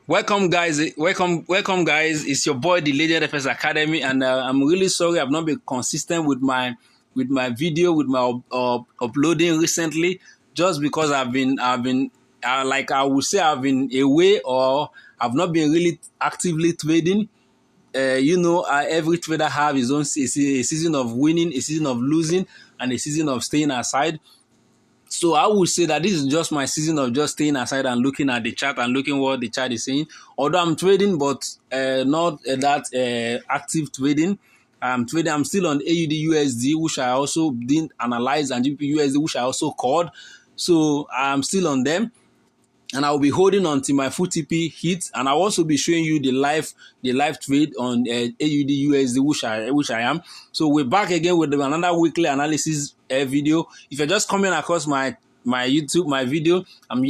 Welcome guys, welcome guys. It's your boy the Legend FS Academy, and I'm really sorry I've not been consistent with my video, with my uploading recently, just because I've been like I would say I've been away, or I've not been really actively trading. Every trader have his own a season of winning, a season of losing, and a season of staying aside. So I would say that this is just my season of just staying aside and looking at the chart and looking what the chart is saying. Although I'm trading, but not that active trading. I'm trading. I'm still on AUDUSD, which I also didn't analyze, and GBPUSD, which I also called. So I'm still on them, and I'll be holding on till my full TP hits, and I'll also be showing you the live trade on AUDUSD, which I am. So we're back again with another weekly analysis video. If you're just coming across my YouTube, my video, I'm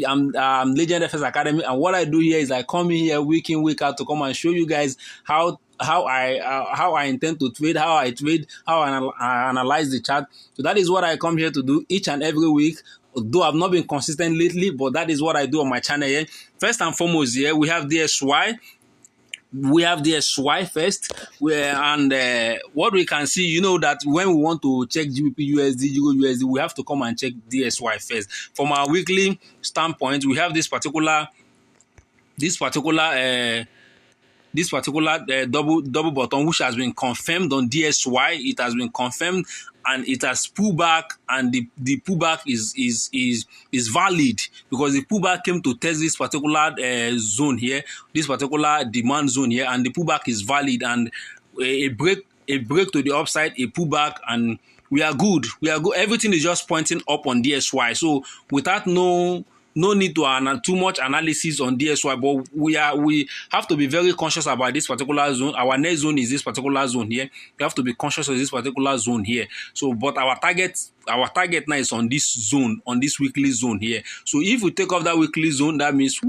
Legend FS Academy, and what I do here is I come in here week in, week out to come and show you guys how I intend to trade, how I trade, how I analyze the chart. So that is what I come here to do each and every week. Though I've not been consistent lately, but that is what I do on my channel here. First and foremost, here we have DXY. We have DXY first, and what we can see, you know, that when we want to check GBPUSD, USD, we have to come and check DXY first. From our weekly standpoint, we have this particular double bottom, which has been confirmed on DXY. It has been confirmed, and it has pulled back, and the pullback is valid, because the pullback came to test this particular zone here, this particular demand zone here, and the pullback is valid, and a break to the upside, a pullback, and we are good. Everything is just pointing up on DXY. So without no need to too much analysis on DXY, but we have to be very conscious about this particular zone. Our next zone is this particular zone here. We have to be conscious of this particular zone here. So, but our target now is on this zone, on this weekly zone here. So if we take off that weekly zone, that means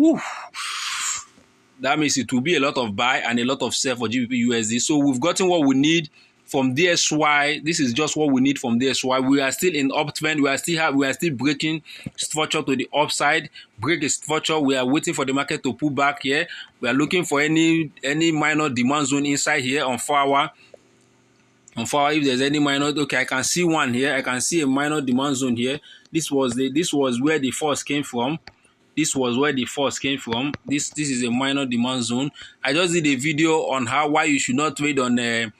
it will be a lot of buy and a lot of sell for GBPUSD. So we've gotten what we need from DXY. This is just what we need from DXY. We are still in uptrend. We are still breaking structure to the upside. Break a structure. We are waiting for the market to pull back here. We are looking for any minor demand zone inside here on 4 hour. On 4 hour, if there's any minor, okay, I can see one here. I can see a minor demand zone here. This was where the force came from. This is a minor demand zone. I just did a video on why you should not trade on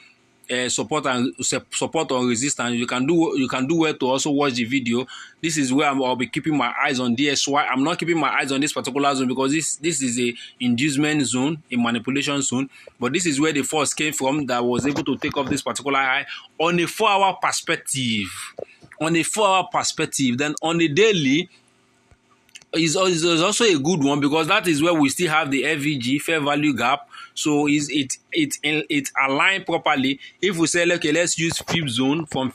support or resistance. You can do well to also watch the video. This is where I'll be keeping my eyes on DXY. I'm not keeping my eyes on this particular zone, because this is a inducement zone, a manipulation zone. But this is where the force came from that was able to take off this particular high on a 4 hour perspective. Then on the daily is also a good one, because that is where we still have the FVG, fair value gap. So it aligned properly. If we say, okay, let's use Fib zone from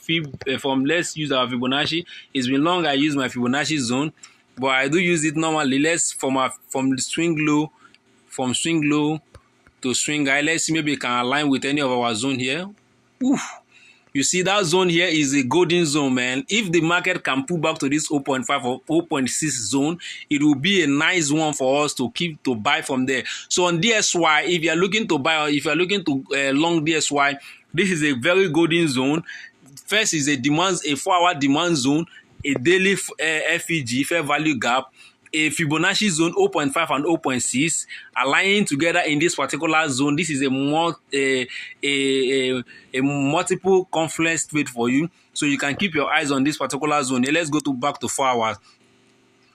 let's use our Fibonacci. It's been long I use my Fibonacci zone, but I do use it normally. Let's from the swing low to swing high. Let's see, maybe it can align with any of our zone here. You see, that zone here is a golden zone, man. If the market can pull back to this 0.5 or 0.6 zone, it will be a nice one for us to buy from there. So on DXY, if you're looking to buy, or if you're looking to long DXY, this is a very golden zone. First is a 4 hour demand zone, a daily FEG, fair value gap, a Fibonacci zone 0.5 and 0.6 aligning together in this particular zone. This is a multiple confluence trade for you, so you can keep your eyes on this particular zone. Let's go back to 4 hours.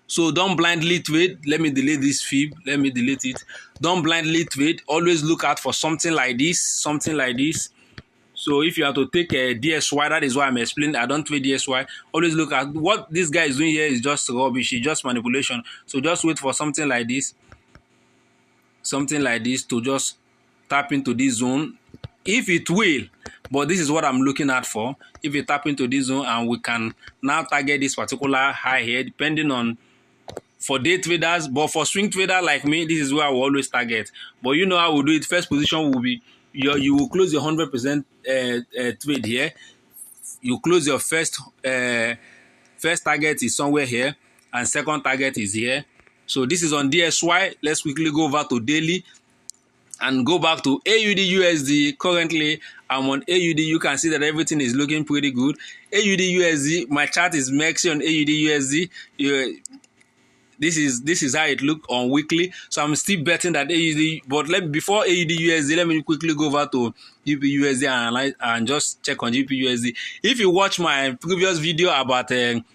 So don't blindly trade. Let me delete this fib. Let me delete it. Don't blindly trade. Always look out for something like this. So if you have to take a DXY, that is why I'm explaining. I don't trade DXY. Always look at what this guy is doing here is just rubbish. It's just manipulation. So just wait for something like this to just tap into this zone. If it will, but this is what I'm looking at for. If you tap into this zone, and we can now target this particular high here, depending on for day traders, but for swing trader like me, this is where I will always target. But you know how we'll do it. First position will be you will close your 100% trade here. You close your first target is somewhere here, and second target is here. So this is on DXY. Let's quickly go over to daily and go back to AUD USD. Currently, I'm on AUD. You can see that everything is looking pretty good. AUD USD, my chart is maxing on AUD USD. This is how it look on weekly. So I'm still betting that AUD, but before AUD USD, let me quickly go over to GBPUSD and just check on GBPUSD. If you watch my previous video about 1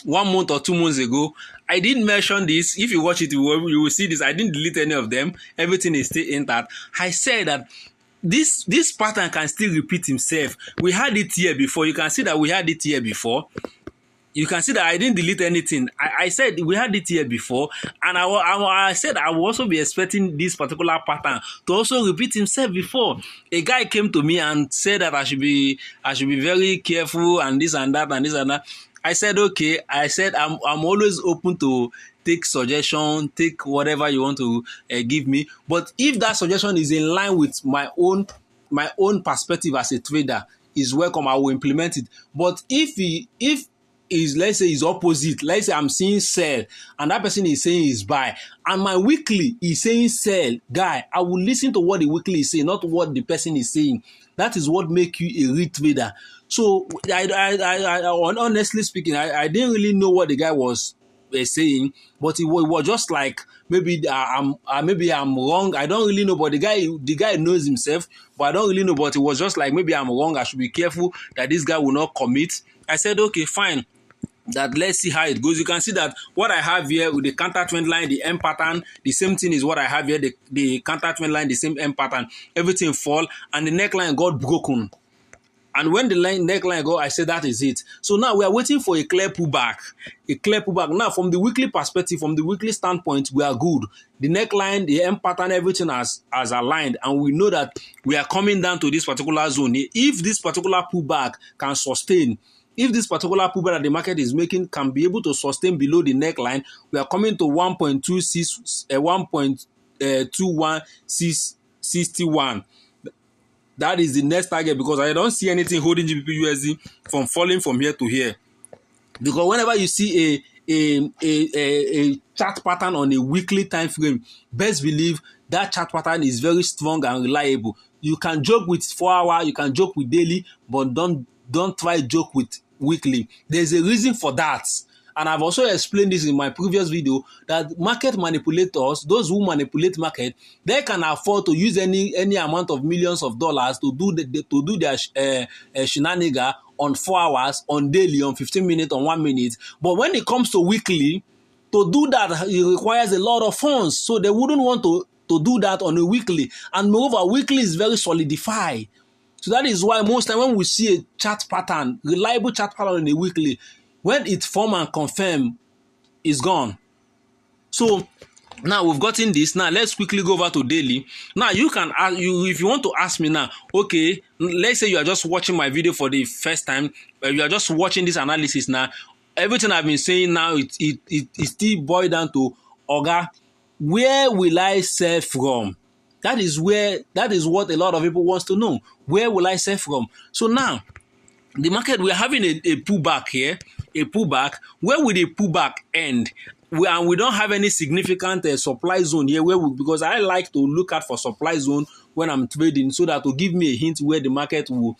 month or 2 months ago, I didn't mention this. If you watch it, you will see this. I didn't delete any of them. Everything is still intact. I said that this pattern can still repeat himself. We had it here before. You can see that we had it here before. You can see that I didn't delete anything. I said we had it here before, and I said I will also be expecting this particular pattern to also repeat himself before. A guy came to me and said that I should be very careful and this and that and this and that. I said okay. I said I'm always open to take suggestion, take whatever you want to give me. But if that suggestion is in line with my own perspective as a trader, is welcome. I will implement it. But if is, let's say, is opposite, let's say I'm seeing sell and that person is saying is buy, and my weekly is saying sell, guy, I will listen to what the weekly is saying, not what the person is saying. That is what make you a real trader. So I honestly speaking, I didn't really know what the guy was saying, but it was just like maybe I'm wrong. I don't really know, but the guy knows himself, but I don't really know. But it was just like maybe I'm wrong. I should be careful that this guy will not commit. I said okay, fine. That let's see how it goes. You can see that what I have here with the counter trend line, the M pattern, the same thing is what I have here. The counter trend line, the same M pattern, everything fall, and the neckline got broken. And when the neckline go, I said that is it. So now we are waiting for a clear pullback. A clear pullback. Now, from the weekly perspective, from the weekly standpoint, we are good. The neckline, the M pattern, everything has aligned, and we know that we are coming down to this particular zone. If this particular pullback can sustain, if this particular pullback that the market is making can be able to sustain below the neckline, we are coming to 1.2161. That is the next target, because I don't see anything holding GBPUSD from falling from here to here. Because whenever you see a chart pattern on a weekly time frame, best believe that chart pattern is very strong and reliable. You can joke with 4 hour, you can joke with daily, but don't try joke with weekly. There's a reason for that. And I've also explained this in my previous video, that market manipulators, those who manipulate market, they can afford to use any amount of millions of dollars to do their shenanigan on 4 hours, on daily, on 15 minutes, on 1 minute. But when it comes to weekly, to do that, it requires a lot of funds. So they wouldn't want to do that on a weekly. And moreover, weekly is very solidified. So that is why most time when we see a chart pattern, reliable chart pattern on a weekly, when it form and confirm, it's gone. So now we've gotten this. Now let's quickly go over to daily. Now you can ask, if you want to ask me now, okay, let's say you are just watching my video for the first time, you are just watching this analysis now. Everything I've been saying now, it still boils down to, Oga, where will I sell from? That is what a lot of people wants to know. Where will I sell from? So now, the market, we are having a pullback here, a pullback. Where will the pullback end? We don't have any significant supply zone here, because I like to look out for supply zone when I'm trading, so that will give me a hint where the market will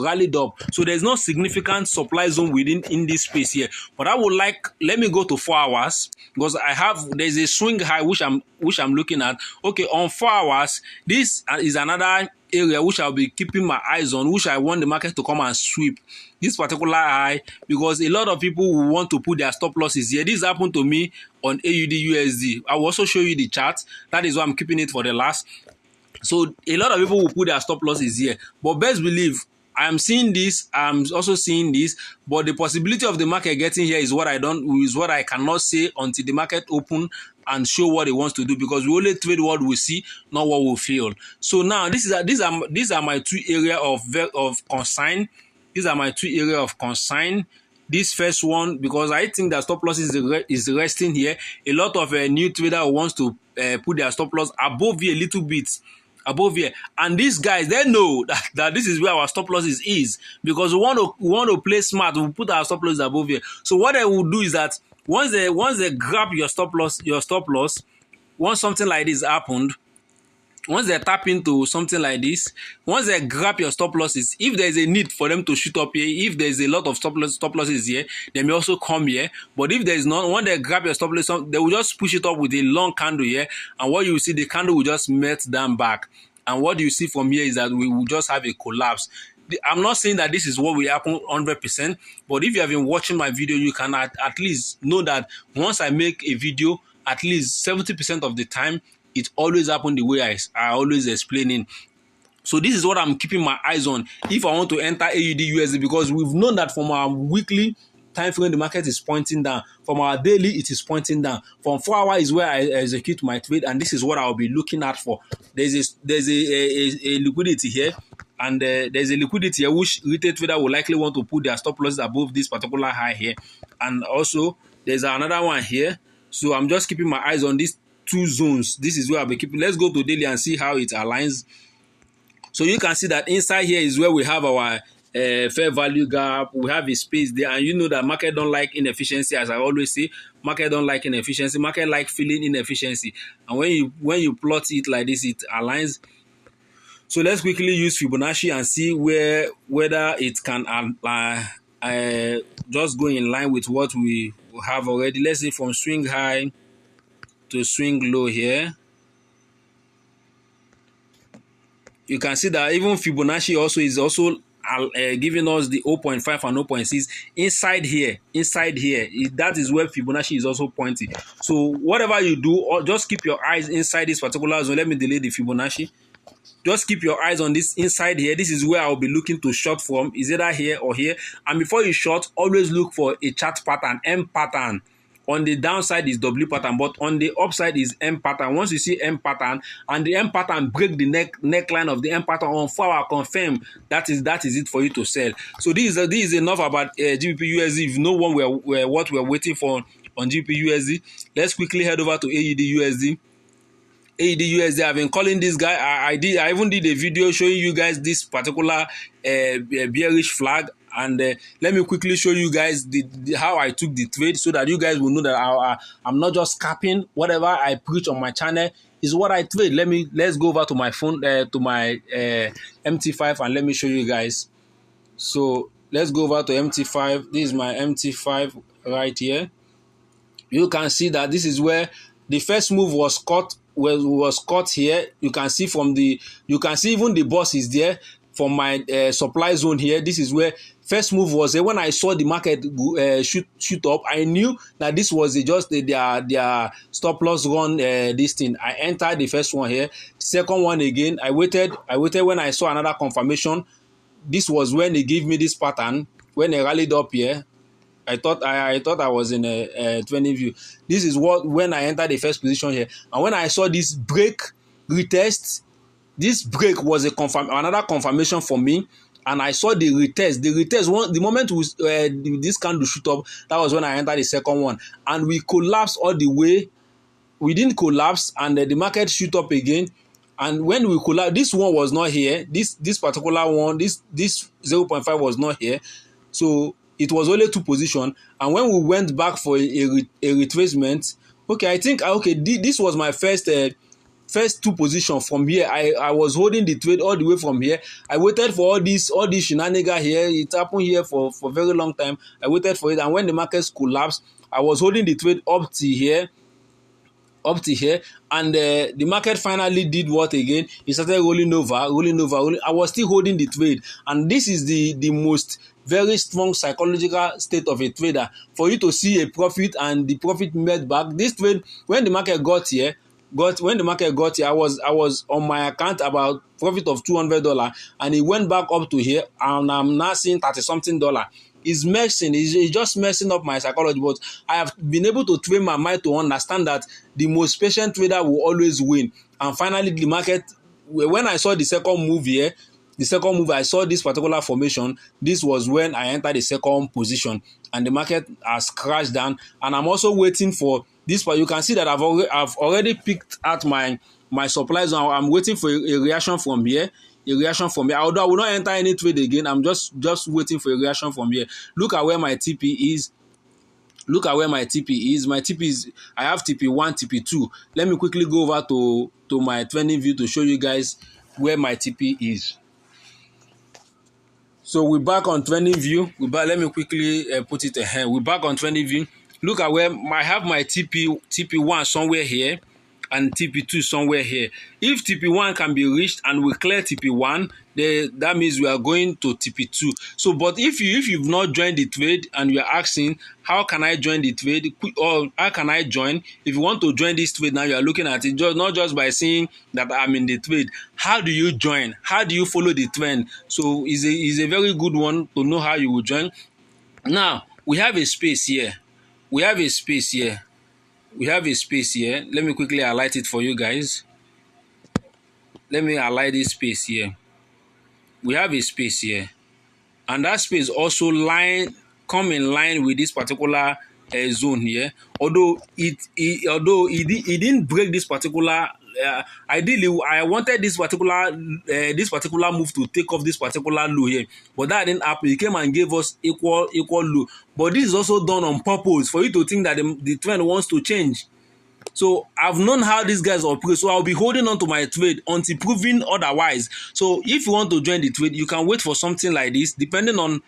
rally up. So there's no significant supply zone in this space here. But I would like, let me go to 4 hours, because there's a swing high which I'm looking at. Okay, on 4 hours, this is another area which I'll be keeping my eyes on, which I want the market to come and sweep this particular high, because a lot of people will want to put their stop losses here. This happened to me on AUD USD. I will also show you the chart. That is why I'm keeping it for the last. So a lot of people will put their stop losses here, but best believe I'm seeing this, I'm also seeing this, but the possibility of the market getting here is what I cannot say until the market open and show what it wants to do, because we only trade what we see, not what we feel. So now these are my 2 areas of concern. These are my 2 areas of concern. This first one, because I think that stop loss is resting here. A lot of new trader wants to put their stop loss above here a little bit. Above here, and these guys, they know that this is where our stop losses is, because we want to play smart. We put our stop losses above here. So what I will do is that Once they grab your stop loss, once something like this happened, once they tap into something like this, once they grab your stop losses, if there is a need for them to shoot up here, if there is a lot of stop losses here, they may also come here. But if there is none, when they grab your stop loss, they will just push it up with a long candle here, and what you will see, the candle will just melt down back. And what you see from here is that we will just have a collapse. I'm not saying that this is what will happen 100%, but if you have been watching my video, you can at least know that once I make a video, at least 70% of the time, it always happens the way I always explaining. So this is what I'm keeping my eyes on if I want to enter AUD/USD, because we've known that from our weekly time frame the market is pointing down. From our daily, it is pointing down. From 4 hours is where I execute my trade, and this is what I'll be looking at for. There's a liquidity here, and there's a liquidity here which retail trader will likely want to put their stop losses above this particular high here. And also there's another one here. So I'm just keeping my eyes on these two zones. This is where I'll be keeping. Let's go to daily and see how it aligns. So you can see that inside here is where we have our fair value gap. We have a space there, and you know that market don't like inefficiency. As I always say, market don't like inefficiency. Market like feeling inefficiency, and when you plot it like this, it aligns. So let's quickly use Fibonacci and see whether it can just go in line with what we have already. Let's say from swing high to swing low here. You can see that even Fibonacci also is giving us the 0.5 and 0.6 inside here. That is where Fibonacci is also pointing. So whatever you do, just keep your eyes inside this particular zone. Let me delete the Fibonacci. Just keep your eyes on this inside here. This is where I'll be looking to short from. Is either here or here. And before you short, always look for a chart pattern, M pattern. On the downside is W pattern, but on the upside is M pattern. Once you see M pattern and the M pattern break the neckline of the M pattern on 4 hour, confirm that is it for you to sell. So this is enough about GBPUSD. If no one were what we're waiting for on GBPUSD, let's quickly head over to AUDUSD. AUDUSD, I've been calling this guy. I even did a video showing you guys this particular bearish flag. And let me quickly show you guys how I took the trade, so that you guys will know that I'm not just capping. Whatever I preach on my channel is what I trade. Let's go over to my phone, to my MT5, and let me show you guys. So let's go over to MT5. This is my MT5 right here. You can see that this is where the first move was caught. Was caught here. You can see even the boss is there from my supply zone here. This is where first move was there. When I saw the market shoot up, I knew that this was just their stop loss run. This thing, I entered the first one here. Second one again, I waited when I saw another confirmation. This was when they gave me this pattern. When they rallied up here, I thought I was in a 20 view. This is when I entered the first position here, and when I saw this break retest, this break was another confirmation for me, and I saw the retest. The moment this candle shoot up, that was when I entered the second one, and we collapsed all the way. We didn't collapse, and the market shoot up again. And when we collapsed, this one was not here. This particular one, this 0.5 was not here. So it was only two positions, and when we went back for a retracement, okay, I think this was my first two positions from here. I was holding the trade all the way from here. I waited for all these shenanigans here. It happened here for a very long time. I waited for it, and when the markets collapsed, I was holding the trade up to here, and the market finally did what again? It started rolling over. I was still holding the trade, and this is the most very strong psychological state of a trader, for you to see a profit and the profit made back. This trade, when the market got here, I was on my account about profit of $200, and it went back up to here, and I'm now seeing $30-something. It's just messing up my psychology, but I have been able to train my mind to understand that the most patient trader will always win. And finally, the market, when I saw the second move here, I saw this particular formation. This was when I entered the second position, and the market has crashed down. And I'm also waiting for this part. You can see that I've already picked out my supply zone. I'm waiting for a reaction from here. Although I will not enter any trade again, I'm just waiting for a reaction from here. Look at where my TP is. Look at where my TP is. My TP is, I have TP1, TP2. Let me quickly go over to my trending view to show you guys where my TP is. So we're back on trending view. Let me quickly put it ahead. We're back on trending view. Look at where I have my TP1 somewhere here and TP2 somewhere here. If TP1 can be reached and we clear TP1, that means we are going to TP2. So, but if you've not joined the trade and you are asking, how can I join the trade, or how can I join? If you want to join this trade now, you are looking at it not just by seeing that I'm in the trade. How do you join? How do you follow the trend? So, is a very good one to know how you will join. Now we have a space here. We have a space here. Let me quickly highlight it for you guys. Let me highlight this space here. We have a space here, and that space also come in line with this particular zone here. Although it didn't break this particular. Ideally, I wanted this particular move to take off this particular low here, but that didn't happen. It came and gave us equal low. But this is also done on purpose for you to think that the trend wants to change. So I've known how these guys operate, so I'll be holding on to my trade until proven otherwise. So if you want to join the trade, you can wait for something like this, depending on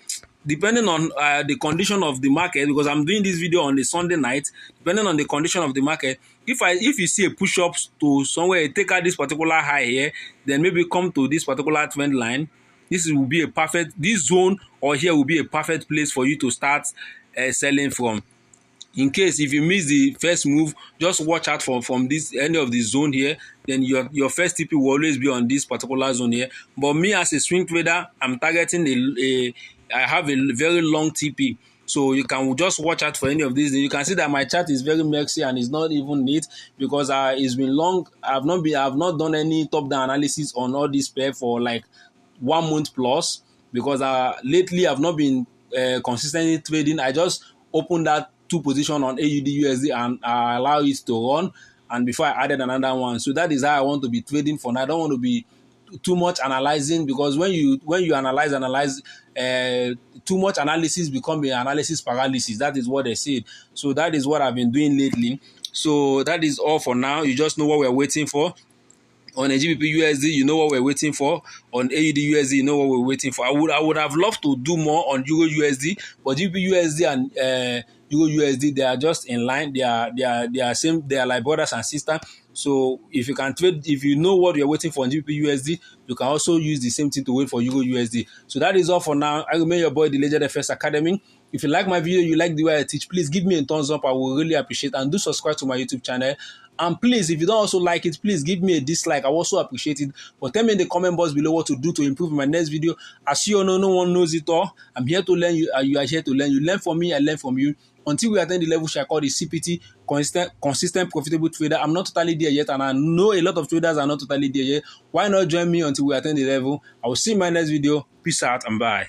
the condition of the market, because I'm doing this video on the Sunday night. Depending on the condition of the market, if you see a push up to somewhere, take out this particular high here, then maybe come to this particular trend line. This zone or here will be a perfect place for you to start selling from. In case if you miss the first move, just watch out from this any of the zone here. Then your first TP will always be on this particular zone here. But me as a swing trader, I'm targeting I have a very long TP. So you can just watch out for any of these. You can see that my chart is very messy and it's not even neat because it's been long. I've not done any top-down analysis on all this pair for like 1 month plus, because lately I've not been consistently trading. I just opened that 2 position on AUDUSD and I allow it to run, and before I added another one. So that is how I want to be trading for now. I don't want to be too much analyzing, because when you analyze too much analysis become an analysis paralysis. That is what they said. So that is what I've been doing lately. So that is all for now. You just know what we're waiting for. On a GBPUSD, you know what we're waiting for. On AUDUSD, you know what we're waiting for. I would have loved to do more on EURUSD, but GBPUSD and EURUSD, they are just in line. They are same. They are like brothers and sisters. So if you can trade, if you know what you're waiting for on GBPUSD, you can also use the same thing to wait for EURUSD. So that is all for now. I remain your boy, the Legend FX Academy. If you like my video, you like the way I teach, please give me a thumbs up. I will really appreciate it. And do subscribe to my YouTube channel. And please, if you don't also like it, please give me a dislike. I also appreciate it. But tell me in the comment box below what to do to improve my next video. As you all know, no one knows it all. I'm here to learn. You are here to learn. You learn from me, I learn from you. Until we attain the level I call the CPT, consistent profitable trader. I'm not totally there yet, and I know a lot of traders are not totally there yet. Why not join me until we attain the level? I will see you in my next video. Peace out and bye.